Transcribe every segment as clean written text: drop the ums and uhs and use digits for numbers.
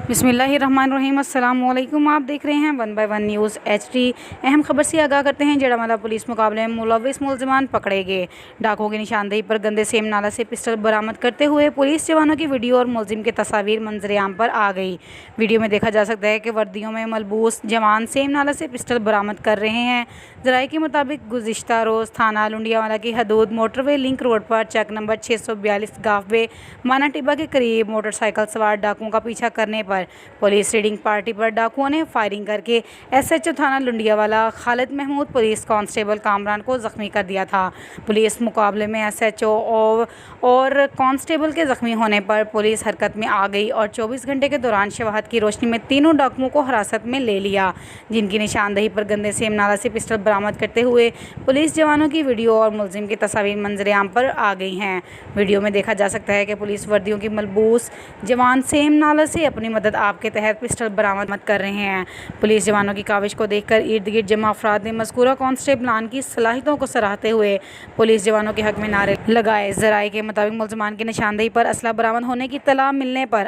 बिस्मिल्लाहिर्रहमानिर्रहीम। अस्सलाम वालेकुम। आप देख रहे हैं 1 बाय 1 न्यूज़ HD। अहम खबर से आगाह करते हैं। जेड़ावाला पुलिस मुकाबले में मुलविस मुलजमान पकड़े गए। डाकों की निशानदेही पर गंदे सेम नाला से पिस्टल बरामद करते हुए पुलिस जवानों की वीडियो और मुलजिम की तस्वीर मंजरेआम पर आ गई। वीडियो में देखा जा सकता है कि वर्दियों में मलबूस जवान सेम नाला से पिस्टल बरामद कर रहे हैं। जराये के मुताबिक गुज़िश्ता रोज़ थाना लुंडियावाला की हदूद मोटरवे लिंक रोड पर चेक नंबर 642 गाफवे माना टिब्बा के करीब मोटरसाइकिल सवार डाकुओं का पीछा करने पर पुलिस रेडिंग पार्टी पर डाकुओं ने फायरिंग करके SHO थाना लुंडियावाला खालिद महमूद पुलिस कांस्टेबल कामरान को जख्मी कर दिया था। पुलिस मुकाबले में SHO और कांस्टेबल के जख्मी होने पर पुलिस हरकत में आ गई और 24 घंटे के दौरान शवाहद की रोशनी में तीनों डाकुओं को हिरासत में ले लिया, जिनकी निशानदेही पर गंदे सेम नाला से पिस्टल बरामद करते हुए पुलिस जवानों की वीडियो और मुलजिम की तस्वीर मंजरेआम पर आ गई हैं। वीडियो में देखा जा सकता है कि पुलिस वर्दियों की मलबूस जवान सेम नाला से अपनी मदद आपके तहत पिस्टल बरामद कर रहे हैं। पुलिस जवानों की काविश को देखकर इर्द गिर्द जमा अफराद ने मज़कूरा कांस्टेबलान की सलाहियतों को सराहते हुए पुलिस जवानों के हक में नारे लगाए। जराये के मुताबिक मुलजमान की निशानदेही पर असला बरामद होने की तला मिलने पर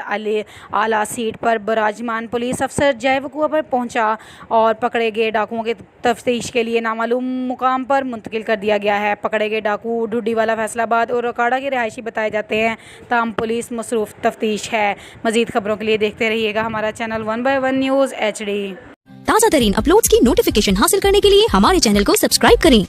आला सीट पर बराजमान पुलिस अफसर जय वक़ुआ पर पहुंचा और पकड़े गए डाकुओं की तफ्तीश के लिए नामालूम मुकाम पर मुंतकिल कर दिया गया है। पकड़े गए डाकू ढुड्डीवाला, फैसलाबाद और रकाड़ा के रिहायशी बताए जाते हैं। ताम पुलिस मसरूफ़ तफ्तीश है। मज़ीद खबरों के लिए देखते रहिएगा हमारा चैनल 1 बाय 1 न्यूज़ HD। ताज़ा तरीन अपलोड्स की नोटिफिकेशन हासिल करने के लिए हमारे चैनल को सब्सक्राइब करें।